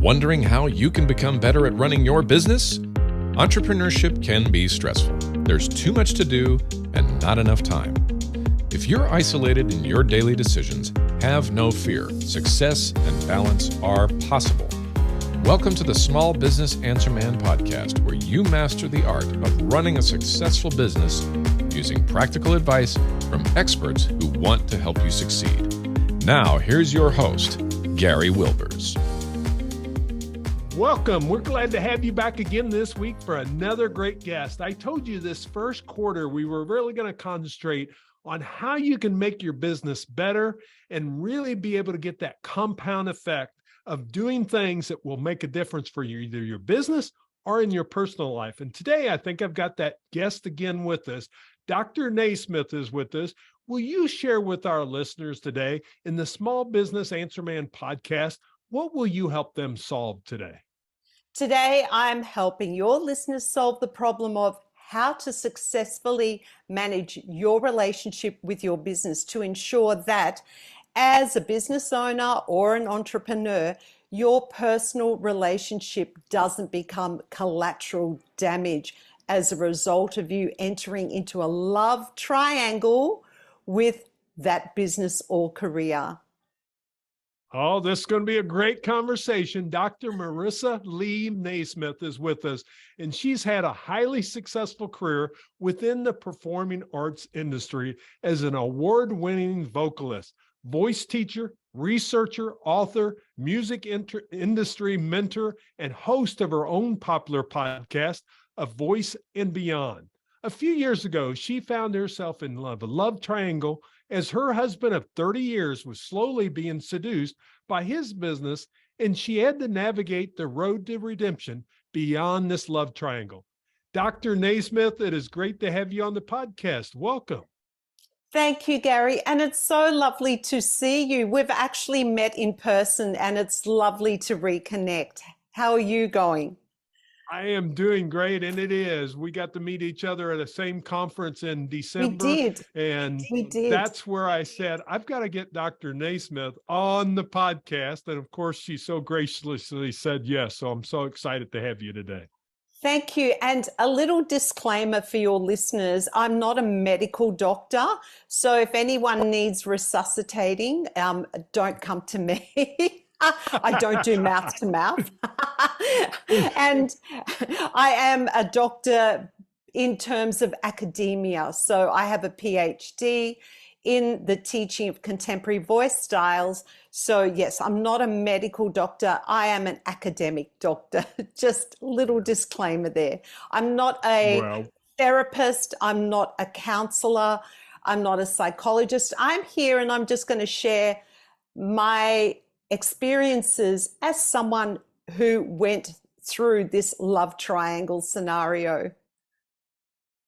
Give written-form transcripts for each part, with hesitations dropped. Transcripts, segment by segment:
Wondering how you can become better at running your business? Entrepreneurship can be stressful. There's too much to do and not enough time. If you're isolated in your daily decisions, have no fear. Success and balance are possible. Welcome to the Small Business Answer Man podcast, where you master the art of running a successful business using practical advice from experts who want to help you succeed. Now, here's your host, Gary Wilbers. Welcome. We're glad to have you back again this week for another great guest. I told you this first quarter, we were really going to concentrate on how you can make your business better and really be able to get that compound effect of doing things that will make a difference for you, either your business or in your personal life. And today, I think I've got that guest again with us. Dr. Naismith is with us. Will you share with our listeners today in the Small Business Answer Man podcast, what will you help them solve today? Today, I'm helping your listeners solve the problem of how to successfully manage your relationship with your business to ensure that as a business owner or an entrepreneur, your personal relationship doesn't become collateral damage as a result of you entering into a love triangle with that business or career. Oh, this is going to be a great conversation. Dr. Marisa Lee Naismith is with us, and she's had a highly successful career within the performing arts industry as an award-winning vocalist, voice teacher, researcher, author, music industry mentor, and host of her own popular podcast, A Voice and Beyond. A few years ago, she found herself in a love triangle as her husband of 30 years was slowly being seduced by his business, and she had to navigate the road to redemption beyond this love triangle. Dr. Naismith, it is great to have you on the podcast. Welcome. Thank you, Gary. And it's so lovely to see you. We've actually met in person, and it's lovely to reconnect. How are you going? I am doing great, and it is. We got to meet each other at the same conference in December. We did. And that's where I said, I've got to get Dr. Naismith on the podcast. And of course, she so graciously said yes. So I'm so excited to have you today. Thank you. And a little disclaimer for your listeners, I'm not a medical doctor. So if anyone needs resuscitating, don't come to me. I don't do mouth to mouth. And I am a doctor in terms of academia. So I have a PhD in the teaching of contemporary voice styles. So yes, I'm not a medical doctor. I am an academic doctor. Just a little disclaimer there. I'm not a therapist. I'm not a counselor. I'm not a psychologist. I'm here and I'm just going to share my experiences as someone who went through this love triangle scenario.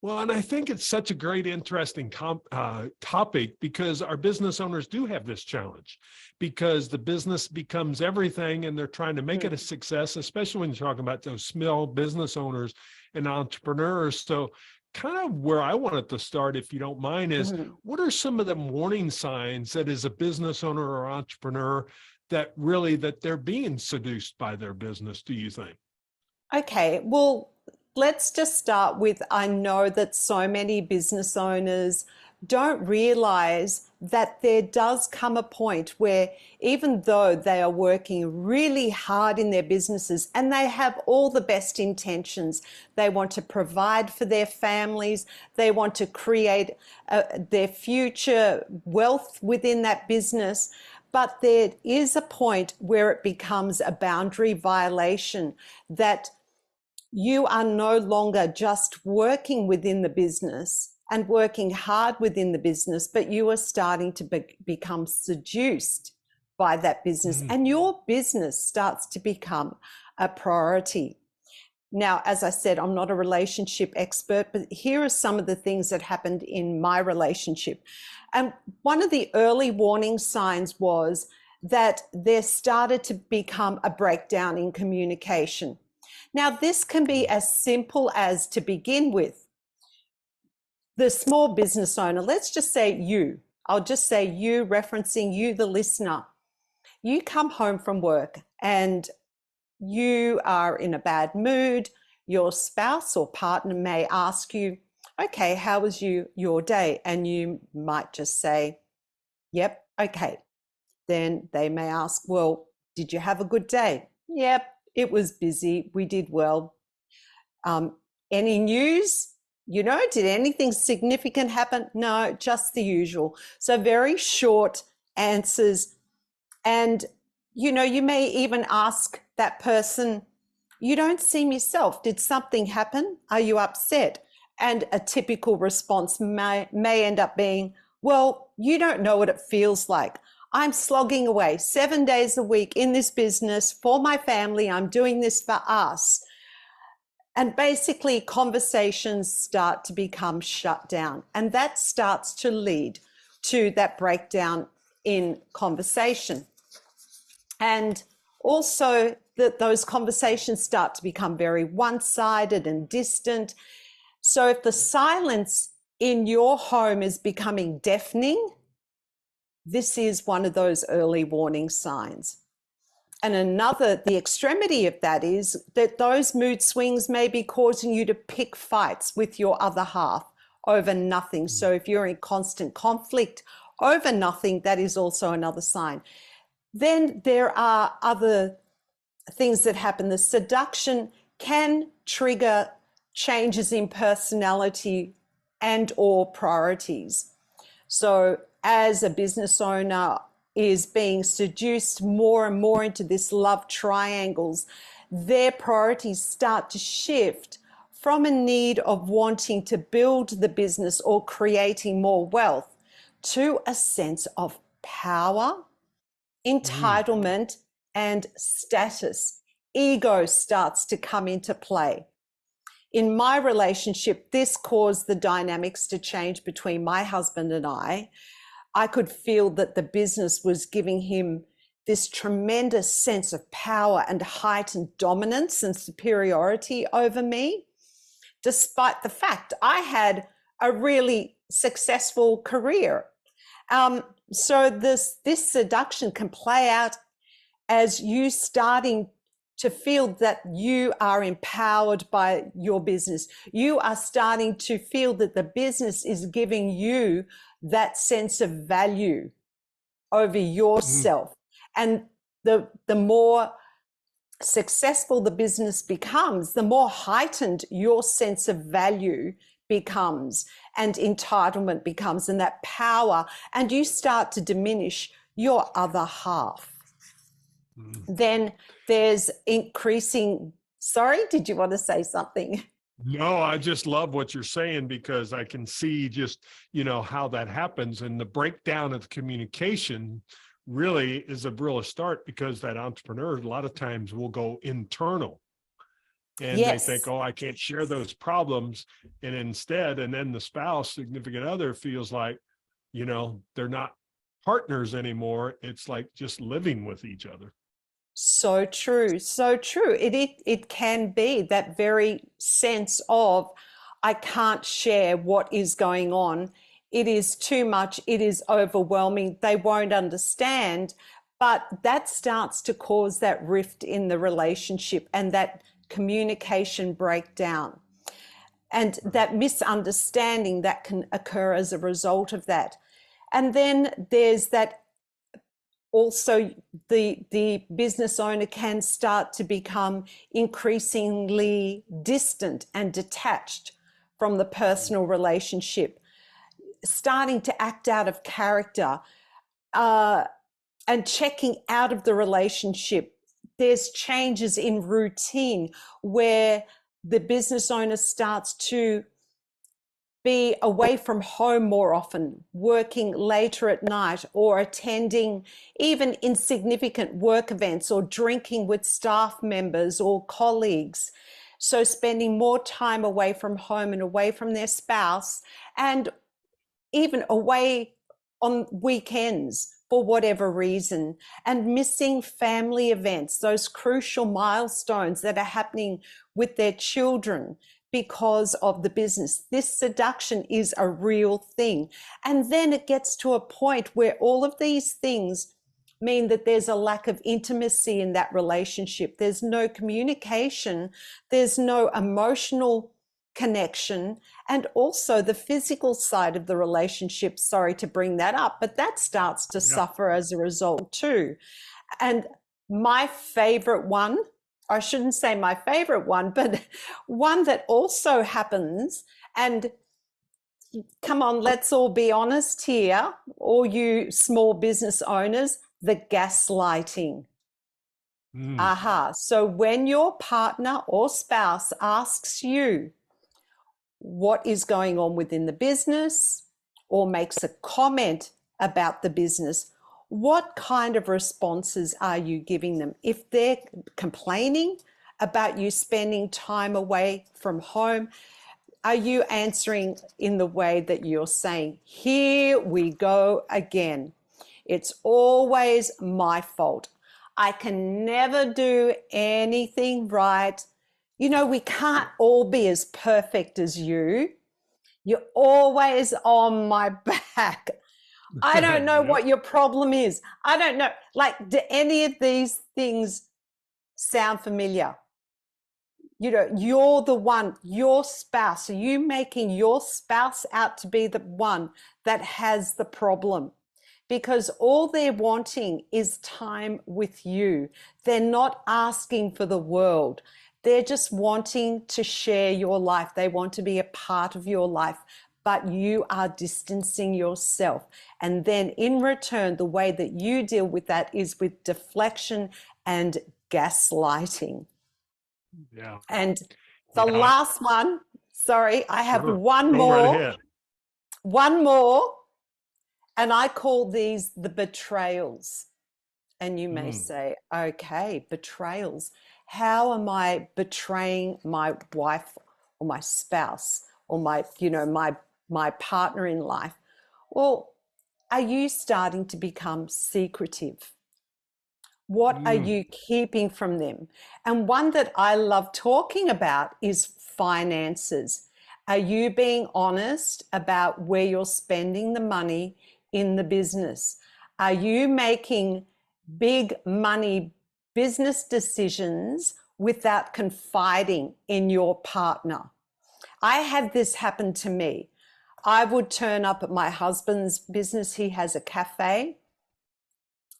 Well, and I think it's such a great, interesting topic because our business owners do have this challenge because the business becomes everything and they're trying to make it a success, especially when you're talking about those small business owners and entrepreneurs. So kind of where I wanted to start, if you don't mind, is what are some of the warning signs that as a business owner or entrepreneur that they're being seduced by their business, do you think? Okay, well, let's just start with, I know that so many business owners don't realize that there does come a point where even though they are working really hard in their businesses and they have all the best intentions, they want to provide for their families, they want to create their future wealth within that business, but there is a point where it becomes a boundary violation that you are no longer just working within the business and working hard within the business, but you are starting to become seduced by that business and your business starts to become a priority. Now, as I said, I'm not a relationship expert, but here are some of the things that happened in my relationship. And one of the early warning signs was that there started to become a breakdown in communication. Now, this can be as simple as, to begin with, the small business owner, let's just say you, I'll just say you, referencing you, the listener. You come home from work and you are in a bad mood, your spouse or partner may ask you, okay, how was your day? And you might just say, yep, okay. Then they may ask, well, did you have a good day? Yep, it was busy. We did well. Any news? Did anything significant happen? No, just the usual. So very short answers. And, you may even ask that person, you don't seem yourself. Did something happen? Are you upset? And a typical response may end up being, well, you don't know what it feels like. I'm slogging away 7 days a week in this business for my family. I'm doing this for us. And basically conversations start to become shut down, and that starts to lead to that breakdown in conversation. And also that those conversations start to become very one-sided and distant. So if the silence in your home is becoming deafening, this is one of those early warning signs. And the extremity of that is that those mood swings may be causing you to pick fights with your other half over nothing. So if you're in constant conflict over nothing, that is also another sign. Then there are other things that happen. The seduction can trigger changes in personality and or priorities. So as a business owner is being seduced more and more into this love triangles, their priorities start to shift from a need of wanting to build the business or creating more wealth to a sense of power, entitlement, and status. Ego starts to come into play. In my relationship, this caused the dynamics to change between my husband and I. I could feel that the business was giving him this tremendous sense of power and heightened dominance and superiority over me, despite the fact I had a really successful career. So this seduction can play out as you starting to feel that you are empowered by your business. You are starting to feel that the business is giving you that sense of value over yourself. And the more successful the business becomes, the more heightened your sense of value becomes and entitlement becomes, and that power, and you start to diminish your other half. Then there's increasing, sorry, did you want to say something? No, I just love what you're saying, because I can see just, how that happens. And the breakdown of communication really is a real start, because that entrepreneur a lot of times will go internal and they think, oh, I can't share those problems. And instead, and then the spouse, significant other, feels like, they're not partners anymore. It's like just living with each other. So true, so true. It can be that very sense of, I can't share what is going on. It is too much. It is overwhelming. They won't understand. But that starts to cause that rift in the relationship and that communication breakdown and that misunderstanding that can occur as a result of that. And then there's that also the business owner can start to become increasingly distant and detached from the personal relationship, starting to act out of character and checking out of the relationship. There's changes in routine where the business owner starts to be away from home more often, working later at night, or attending even insignificant work events, or drinking with staff members or colleagues. So spending more time away from home and away from their spouse, and even away on weekends for whatever reason, and missing family events, those crucial milestones that are happening with their children because of the business. This seduction is a real thing. And then it gets to a point where all of these things mean that there's a lack of intimacy in that relationship. There's no communication, there's no emotional connection, and also the physical side of the relationship, sorry to bring that up, but that starts to suffer as a result too. And my favorite one, I shouldn't say my favorite one, but one that also happens, and come on, let's all be honest here, all you small business owners, the gaslighting. So when your partner or spouse asks you what is going on within the business or makes a comment about the business, what kind of responses are you giving them? If they're complaining about you spending time away from home, are you answering in the way that you're saying, here we go again. It's always my fault. I can never do anything right. You know, we can't all be as perfect as you. You're always on my back. I don't know what your problem is. I don't know. Like, do any of these things sound familiar? You know, you're the one, your spouse. Are you making your spouse out to be the one that has the problem? Because all they're wanting is time with you. They're not asking for the world. They're just wanting to share your life. They want to be a part of your life, but you are distancing yourself. And then in return, the way that you deal with that is with deflection and gaslighting. Yeah. And the last one, sorry, I have one more. One more. And I call these the betrayals. And you may say, okay, betrayals. How am I betraying my wife or my spouse or my partner in life? Well, are you starting to become secretive? What are you keeping from them? And one that I love talking about is finances. Are you being honest about where you're spending the money in the business? Are you making big money business decisions without confiding in your partner? I had this happen to me. I would turn up at my husband's business. He has a cafe.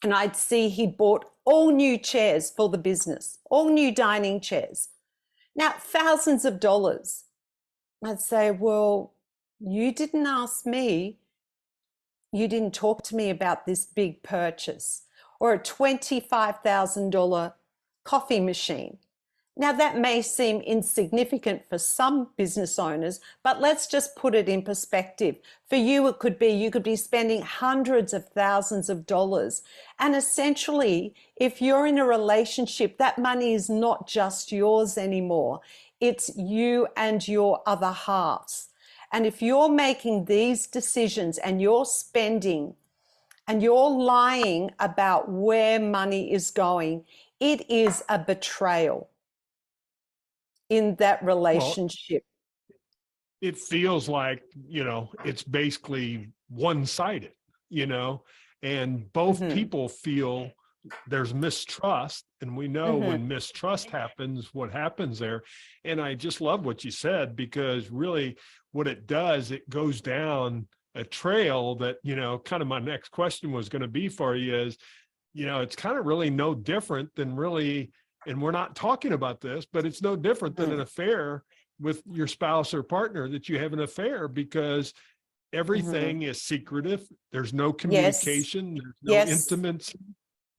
And I'd see he bought all new chairs for the business, all new dining chairs. Now, thousands of dollars. I'd say, well, you didn't ask me. You didn't talk to me about this big purchase, or a $25,000 coffee machine. Now, that may seem insignificant for some business owners, but let's just put it in perspective. For you, it could be, you could be spending hundreds of thousands of dollars. And essentially, if you're in a relationship, that money is not just yours anymore. It's you and your other halves. And if you're making these decisions and you're spending and you're lying about where money is going, it is a betrayal in that relationship. Well, it feels like, it's basically one-sided, and both people feel there's mistrust. And we know when mistrust happens, what happens there. And I just love what you said, because really what it does, it goes down a trail that, kind of my next question was going to be for you is, it's kind of really no different than really, and we're not talking about this, but it's no different than an affair with your spouse or partner, that you have an affair, because everything is secretive. There's no communication. There's no intimacy.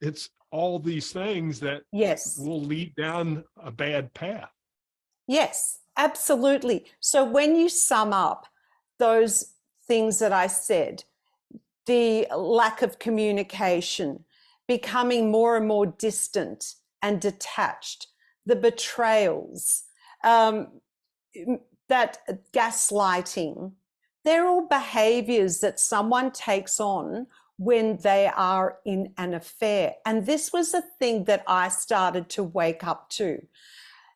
It's all these things that will lead down a bad path. Yes, absolutely. So when you sum up those things that I said, the lack of communication, becoming more and more distant and detached, the betrayals, that gaslighting, they're all behaviors that someone takes on when they are in an affair. And this was a thing that I started to wake up to,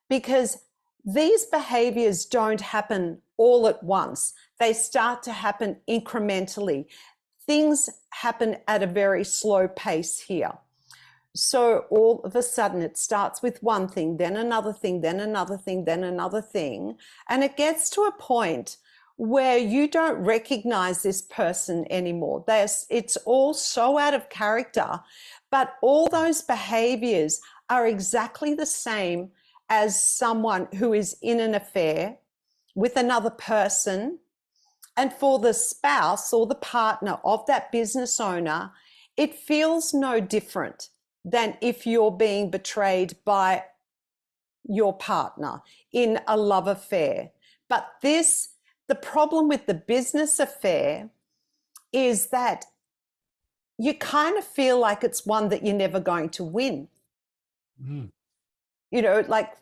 because these behaviors don't happen all at once. They start to happen incrementally. things happen at a very slow pace here. So all of a sudden it starts with one thing, then another thing, then another thing, then another thing. And it gets to a point where you don't recognize this person anymore. It's all so out of character, but all those behaviors are exactly the same as someone who is in an affair with another person. And for the spouse or the partner of that business owner, it feels no different than if you're being betrayed by your partner in a love affair. But the problem with the business affair is that you kind of feel like it's one that you're never going to win. Mm. You know, like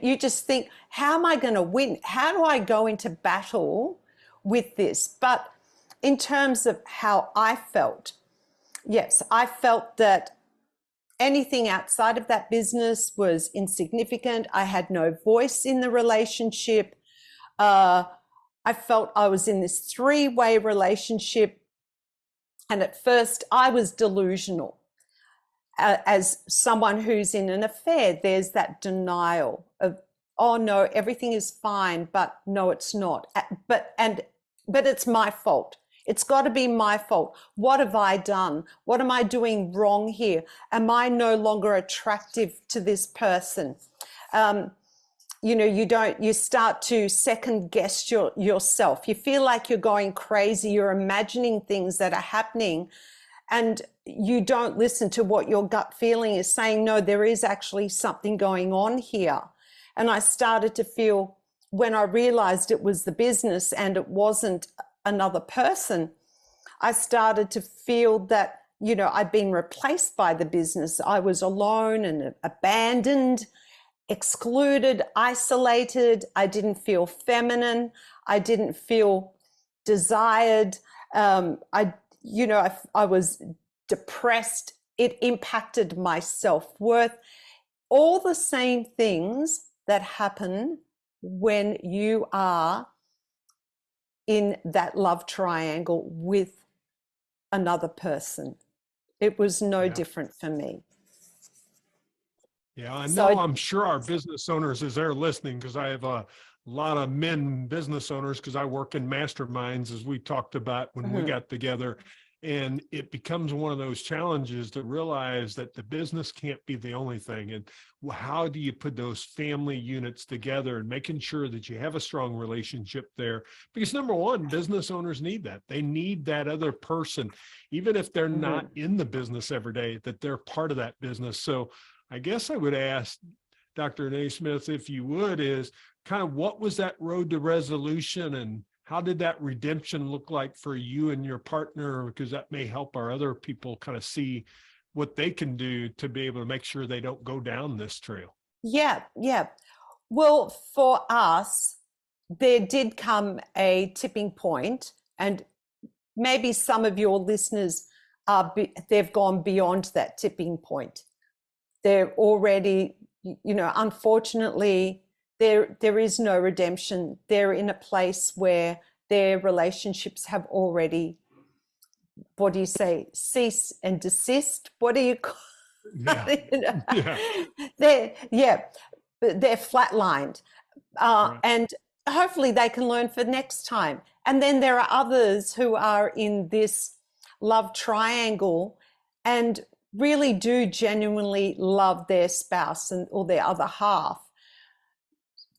you just think, how am I going to win? How do I go into battle with this? But in terms of how I felt, yes, I felt that anything outside of that business was insignificant. I had no voice in the relationship. I felt I was in this three-way relationship. And at first I was delusional. As someone who's in an affair, there's that denial of, oh no, everything is fine, but no, it's not. But it's my fault. It's got to be my fault. What have I done? What am I doing wrong here? Am I no longer attractive to this person? You know, you start to second guess yourself. You feel like you're going crazy. You're imagining things that are happening, and you don't listen to what your gut feeling is saying. No, there is actually something going on here. And I started to feel, when I realized it was the business and it wasn't another person, I started to feel that, you know, I'd been replaced by the business. I was alone and abandoned, excluded, isolated. I didn't feel feminine. I didn't feel desired. I was depressed. It impacted my self-worth. All the same things that happen when you are in that love triangle with another person. It was no different for me. Yeah, I know. I'm sure our business owners, as they're listening, because I have a lot of men business owners, because I work in masterminds, as we talked about when we got together. And it becomes one of those challenges to realize that the business can't be the only thing. And how do you put those family units together and making sure that you have a strong relationship there? Because number one, business owners need that. They need that other person, even if they're not in the business every day, that they're part of that business. So I guess I would ask Dr. Naismith, if you would, is kind of what was that road to resolution, and how did that redemption look like for you and your partner? Because that may help our other people kind of see what they can do to be able to make sure they don't go down this trail. Yeah. Well, for us, there did come a tipping point, and maybe some of your listeners they've gone beyond that tipping point. They're already, you know, unfortunately, there is no redemption. They're in a place where their relationships have already, what do you say, cease and desist? What do you call it? They're flatlined. And hopefully they can learn for next time. And then there are others who are in this love triangle and really do genuinely love their spouse or their other half.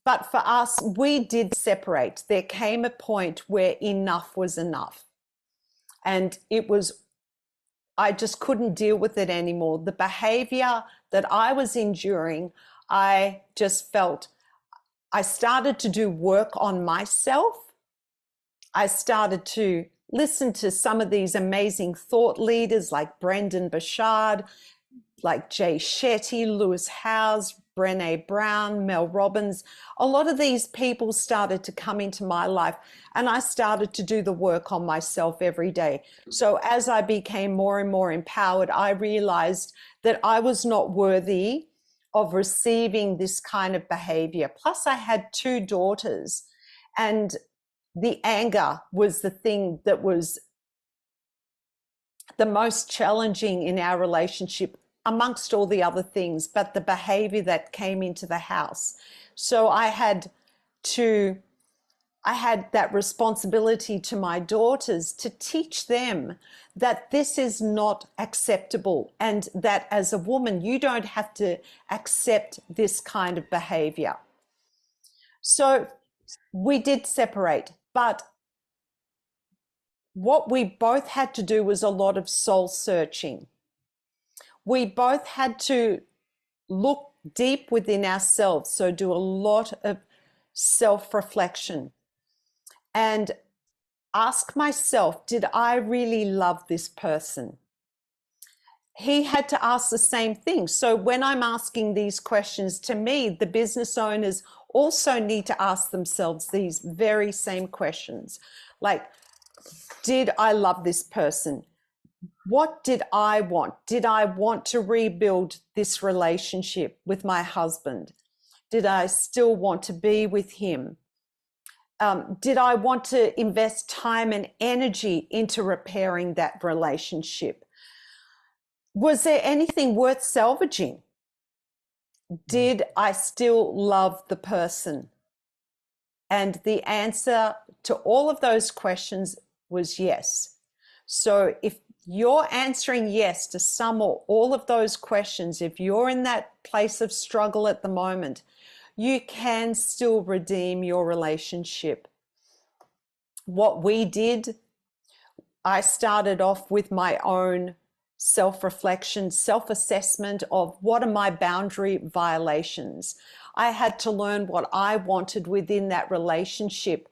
But for us, we did separate. There came a point where enough was enough. And I just couldn't deal with it anymore. The behavior that I was enduring, I just felt, I started to do work on myself. I started to listen to some of these amazing thought leaders like Brendan Burchard, like Jay Shetty, Lewis Howes, Brené Brown, Mel Robbins. A lot of these people started to come into my life, and I started to do the work on myself every day. So as I became more and more empowered, I realized that I was not worthy of receiving this kind of behavior. Plus, I had 2 daughters, and the anger was the thing that was the most challenging in our relationship, amongst all the other things, but the behavior that came into the house. So I had that responsibility to my daughters to teach them that this is not acceptable, and that as a woman, you don't have to accept this kind of behavior. So we did separate, but what we both had to do was a lot of soul searching. We both had to look deep within ourselves, so do a lot of self-reflection and ask myself, did I really love this person? He had to ask the same thing. So when I'm asking these questions, to me, the business owners also need to ask themselves these very same questions. Like, did I love this person? What did I want? Did I want to rebuild this relationship with my husband? Did I still want to be with him? Did I want to invest time and energy into repairing that relationship? Was there anything worth salvaging? Did I still love the person? And the answer to all of those questions was yes. So if you're answering yes to some or all of those questions, if you're in that place of struggle at the moment, you can still redeem your relationship. What we did, I started off with my own self-reflection, self-assessment of what are my boundary violations. I had to learn what I wanted within that relationship,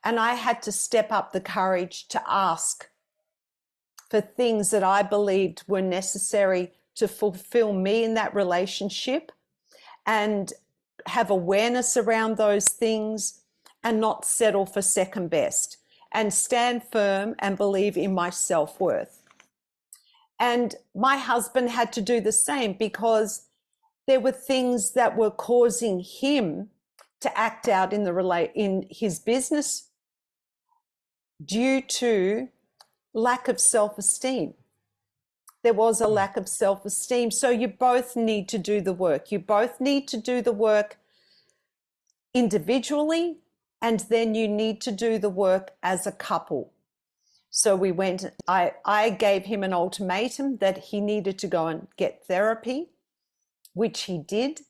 and I had to step up the courage to ask for things that I believed were necessary to fulfill me in that relationship, and have awareness around those things and not settle for second best, and stand firm and believe in my self-worth. And my husband had to do the same, because there were things that were causing him to act out in his business due to lack of self-esteem. There was a lack of self-esteem. So you both need to do the work. You both need to do the work individually, and then you need to do the work as a couple. So we went, I gave him an ultimatum that he needed to go and get therapy, which he did.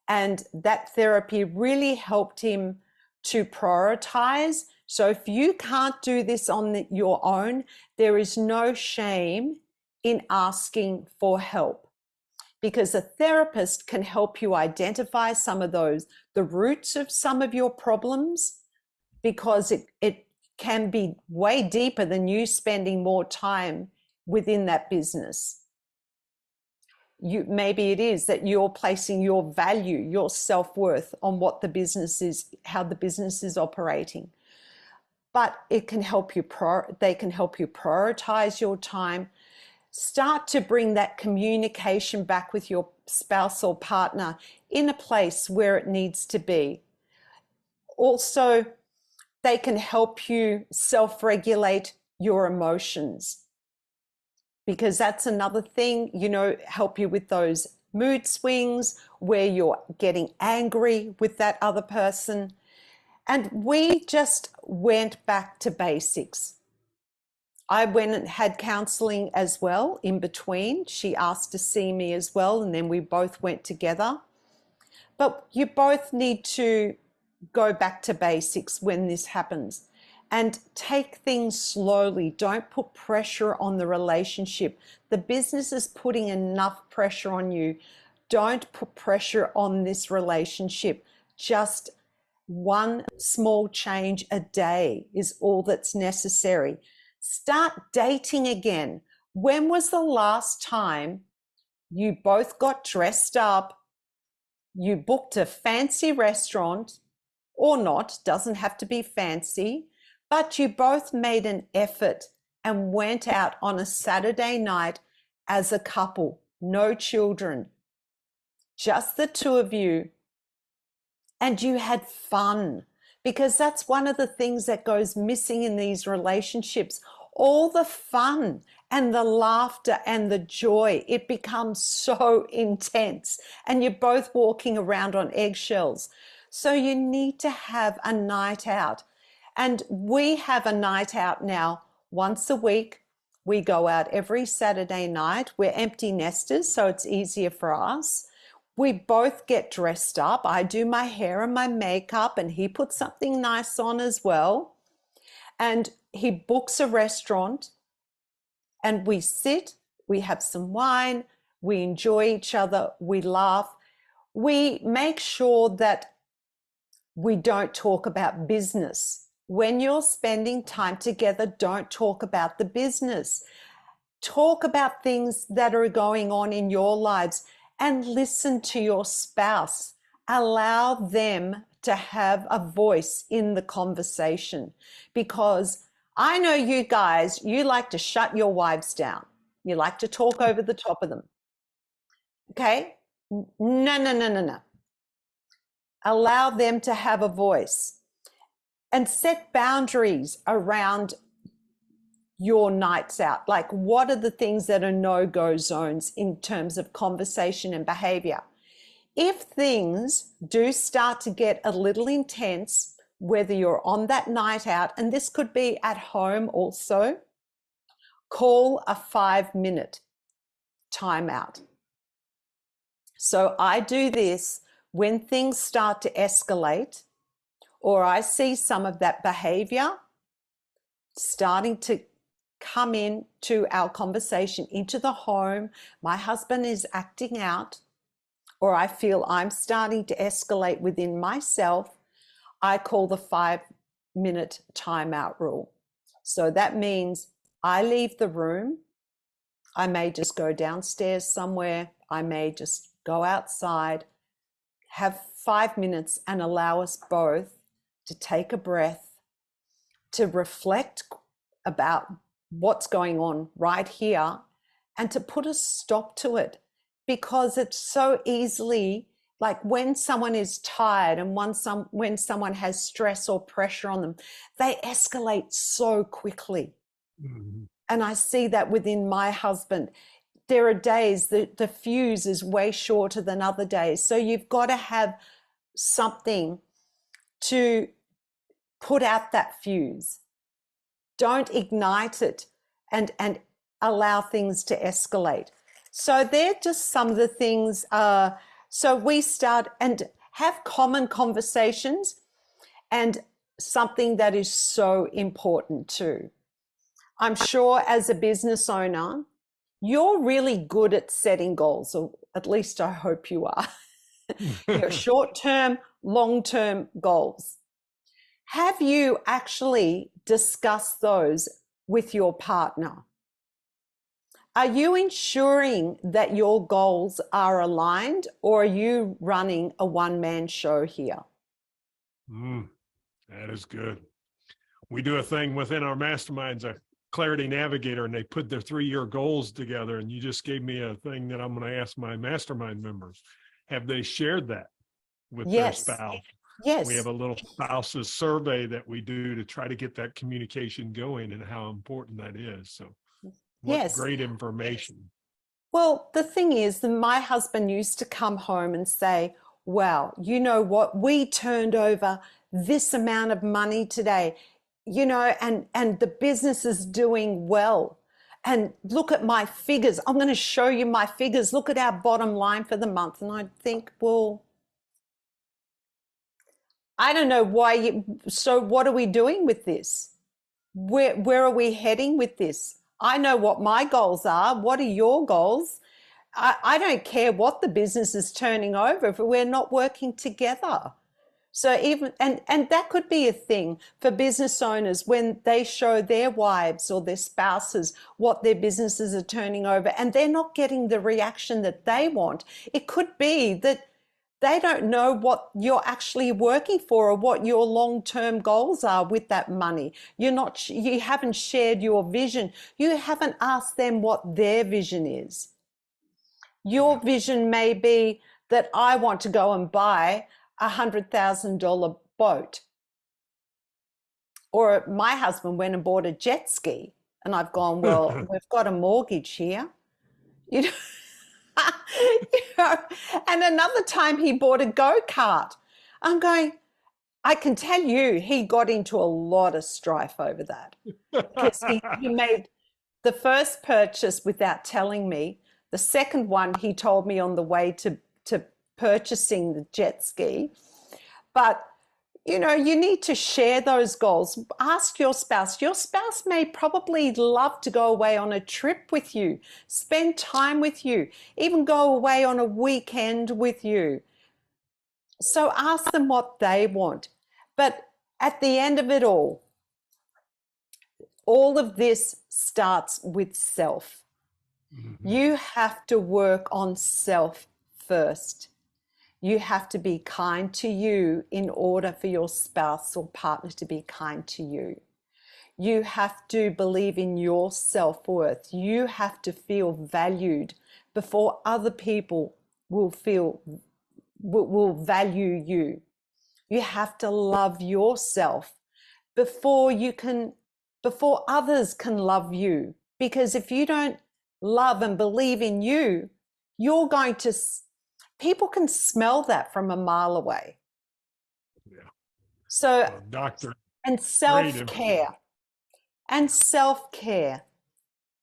And that therapy really helped him to prioritize. So if you can't do this on your own, there is no shame in asking for help, because a therapist can help you identify some of those, the roots of some of your problems, because it can be way deeper than you spending more time within that business. Maybe it is that you're placing your value, your self-worth on what the business is, how the business is operating. But it can help you, they can help you prioritize your time. Start to bring that communication back with your spouse or partner in a place where it needs to be. Also, they can help you self-regulate your emotions, because that's another thing, help you with those mood swings where you're getting angry with that other person. And we just went back to basics. I went and had counseling as well in between. She asked to see me as well, and then we both went together. But you both need to go back to basics when this happens, and take things slowly. Don't put pressure on the relationship. The business is putting enough pressure on you. Don't put pressure on this relationship. Just one small change a day is all that's necessary. Start dating again. When was the last time you both got dressed up, you booked a fancy restaurant, or not, doesn't have to be fancy, but you both made an effort and went out on a Saturday night as a couple, no children, just the two of you, and you had fun? Because that's one of the things that goes missing in these relationships. all the fun and the laughter and the joy, it becomes so intense and you're both walking around on eggshells. So you need to have a night out. And we have a night out now once a week. We go out every Saturday night. We're empty nesters, so it's easier for us. We both get dressed up. I do my hair and my makeup, and he puts something nice on as well. And he books a restaurant, and we sit, we have some wine, we enjoy each other, we laugh. We make sure that we don't talk about business. When you're spending time together, don't talk about the business. Talk about things that are going on in your lives and listen to your spouse. Allow them to have a voice in the conversation, because I know you guys, you like to shut your wives down. You like to talk over the top of them. Okay? No. Allow them to have a voice. And set boundaries around your nights out. Like, what are the things that are no-go zones in terms of conversation and behavior? If things do start to get a little intense, whether you're on that night out, and this could be at home also, call a 5-minute timeout. So I do this when things start to escalate, or I see some of that behavior starting to come into our conversation, into the home, my husband is acting out, or I feel I'm starting to escalate within myself, I call the 5-minute timeout rule. So that means I leave the room. I may just go downstairs somewhere. I may just go outside, have 5 minutes and allow us both to take a breath, to reflect about what's going on right here, and to put a stop to it, because it's so easily, like when someone is tired and when someone has stress or pressure on them, they escalate so quickly. Mm-hmm. And I see that within my husband. There are days that the fuse is way shorter than other days. So you've got to have something to put out that fuse. Don't ignite it and allow things to escalate. So they're just some of the things. So we start and have common conversations, and something that is so important too. I'm sure as a business owner, you're really good at setting goals, or at least I hope you are. Your short-term, long-term goals. Have you actually discussed those with your partner? Are you ensuring that your goals are aligned, or are you running a one-man show here? That is good. We do a thing within our masterminds, a Clarity Navigator, and they put their 3-year goals together. And you just gave me a thing that I'm going to ask my mastermind members. Have they shared that with their spouse? Yes. We have a little spouses survey that we do to try to get that communication going, and how important that is. So what great information. Well, the thing is that my husband used to come home and say, wow, you know what? We turned over this amount of money today, you know, and the business is doing well. And look at my figures. I'm going to show you my figures. Look at our bottom line for the month. And I think, well, I don't know why so what are we doing with this? Where are we heading with this? I know what my goals are. What are your goals? I don't care what the business is turning over if we're not working together. So even, and that could be a thing for business owners when they show their wives or their spouses what their businesses are turning over and they're not getting the reaction that they want. It could be that they don't know what you're actually working for or what your long-term goals are with that money. You haven't shared your vision. You haven't asked them what their vision is. Your vision may be that I want to go and buy a $100,000 boat. Or my husband went and bought a jet ski. And I've gone, well, we've got a mortgage here. You know, you know, and another time he bought a go-kart. I'm going, I can tell you he got into a lot of strife over that because he made the first purchase without telling me. The second one he told me on the way to purchasing the jet ski. But you know, you need to share those goals. Ask your spouse. Your spouse may probably love to go away on a trip with you, spend time with you, even go away on a weekend with you. So ask them what they want. But at the end of it all of this starts with self. Mm-hmm. You have to work on self first. You have to be kind to you in order for your spouse or partner to be kind to you. You have to believe in your self-worth. You have to feel valued before other people will value you. You have to love yourself before others can love you. Because if you don't love and believe in you, you're going to people can smell that from a mile away. Yeah. So, doctor, and self-care,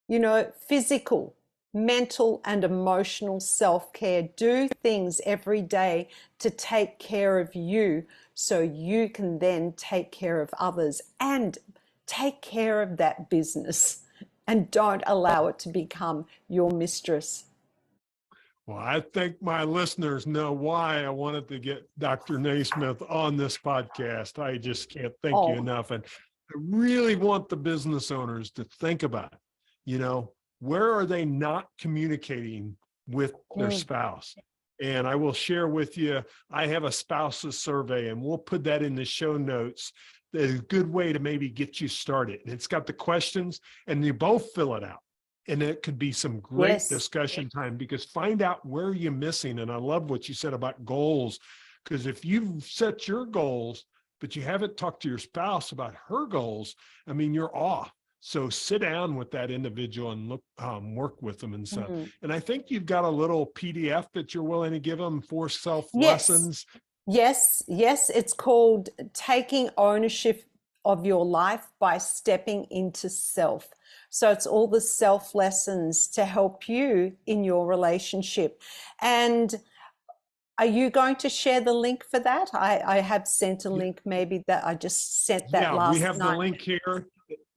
you know, physical, mental, and emotional self-care. Do things every day to take care of you so you can then take care of others and take care of that business, and don't allow it to become your mistress. Well, I think my listeners know why I wanted to get Dr. Naismith on this podcast. I just can't thank you enough. And I really want the business owners to think about, you know, where are they not communicating with their spouse? And I will share with you, I have a spouses survey, and we'll put that in the show notes. That's a good way to maybe get you started. And it's got the questions, and you both fill it out. And it could be some great discussion time, because find out where you're missing. And I love what you said about goals, because if you've set your goals, but you haven't talked to your spouse about her goals, I mean, you're off. So sit down with that individual and look, work with them and stuff. Mm-hmm. And I think you've got a little PDF that you're willing to give them for self-lessons. Yes. It's called Taking Ownership of Your Life by Stepping into Self. So it's all the self lessons to help you in your relationship. And are you going to share the link for that? I have sent a link, maybe that I just sent that last night. Yeah, we have the link here.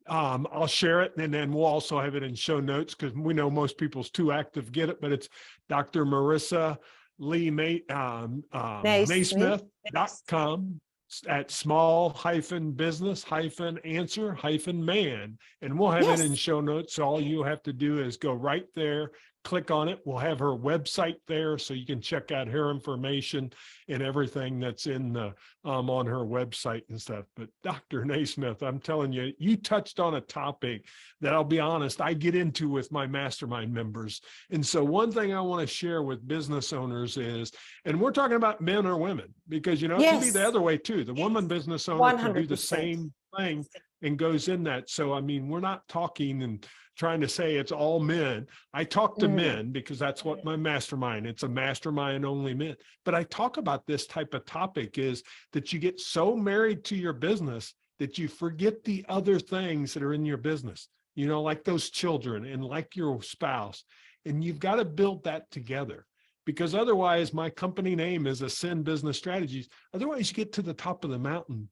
I'll share it, and then we'll also have it in show notes, because we know most people's too active to get it, but it's Dr. Marisa Lee Naismith.com at small-business-answer-man, and we'll have it in show notes. So all you have to do is go right there, click on it. We'll have her website there, so you can check out her information and everything that's in the on her website and stuff. But Dr. Naismith, I'm telling you, you touched on a topic that, I'll be honest, I get into with my mastermind members. And so one thing I want to share with business owners is, and we're talking about men or women, because, you know, it can be the other way too. The woman business owner 100%. Can do the same thing and goes in that. So, I mean, we're not talking and trying to say it's all men. I talk to men because that's what my mastermind, it's a mastermind only men. But I talk about this type of topic is that you get so married to your business that you forget the other things that are in your business, you know, like those children and like your spouse. And you've got to build that together, because otherwise, my company name is Ascend Business Strategies. Otherwise, you get to the top of the mountain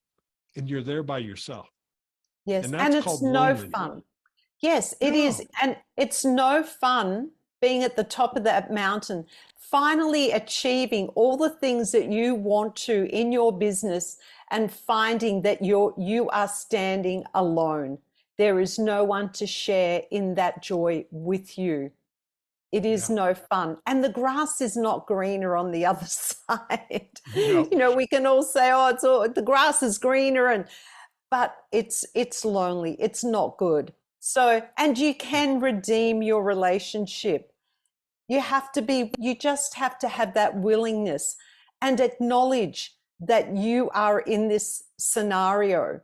and you're there by yourself. Yes, and it's no fun. Yes, it is. And it's no fun being at the top of that mountain, finally achieving all the things that you want to in your business, and finding that you are standing alone. There is no one to share in that joy with you. It is no fun. And the grass is not greener on the other side. No. You know, we can all say, oh, the grass is greener, but it's lonely. It's not good. So, and you can redeem your relationship. You just have to have that willingness and acknowledge that you are in this scenario.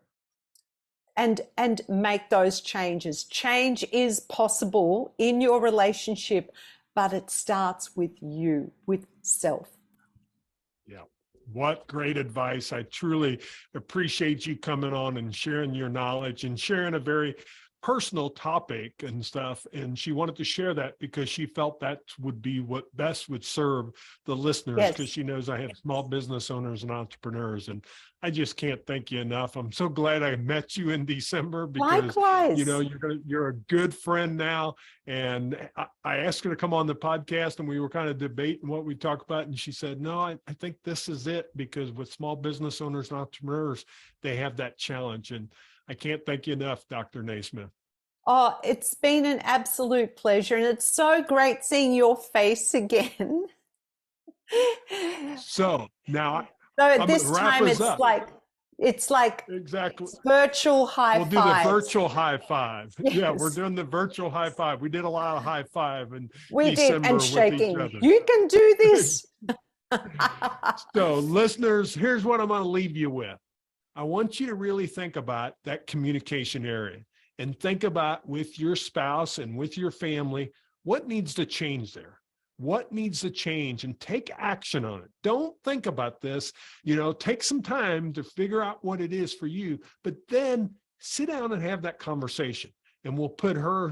and make those changes. Change is possible in your relationship, but it starts with you, with self. Yeah. What great advice. I truly appreciate you coming on and sharing your knowledge and sharing a very personal topic and stuff. And she wanted to share that because she felt that would be what best would serve the listeners, because she knows I have small business owners and entrepreneurs. And I just can't thank you enough. I'm so glad I met you in December, because Likewise. you know, you're a good friend now. And I asked her to come on the podcast, and we were kind of debating what we talk about. And she said, no, I think this is it, because with small business owners and entrepreneurs, they have that challenge. And I can't thank you enough, Dr. Naismith. Oh, it's been an absolute pleasure. And it's so great seeing your face again. So now, so this time it's like exactly virtual high five. We'll do the virtual high five. Yes. Yeah, we're doing the virtual high five. We did a lot of high five and we December did, and with shaking. each other. You can do this. So listeners, here's what I'm going to leave you with. I want you to really think about that communication area, and think about, with your spouse and with your family, what needs to change there. What needs to change, and take action on it. Don't think about this, take some time to figure out what it is for you, but then sit down and have that conversation. And we'll put her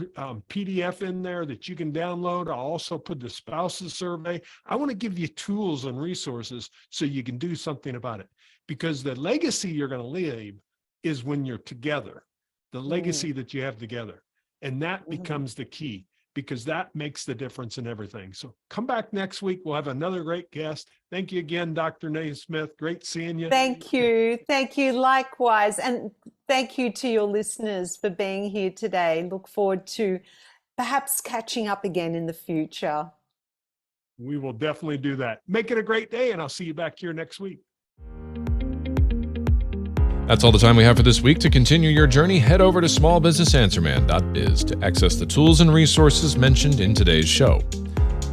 PDF in there that you can download. I'll also put the spouse's survey. I want to give you tools and resources so you can do something about it, because the legacy you're going to leave is when you're together, the legacy that you have together. And that becomes the key, because that makes the difference in everything. So come back next week. We'll have another great guest. Thank you again, Dr. Naismith. Great seeing you. Thank you. Thank you. Likewise. And thank you to your listeners for being here today. Look forward to perhaps catching up again in the future. We will definitely do that. Make it a great day, and I'll see you back here next week. That's all the time we have for this week. To continue your journey, head over to smallbusinessanswerman.biz to access the tools and resources mentioned in today's show.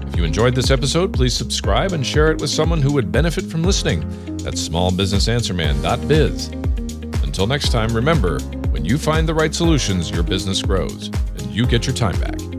If you enjoyed this episode, please subscribe and share it with someone who would benefit from listening. That's smallbusinessanswerman.biz. Until next time, remember, when you find the right solutions, your business grows and you get your time back.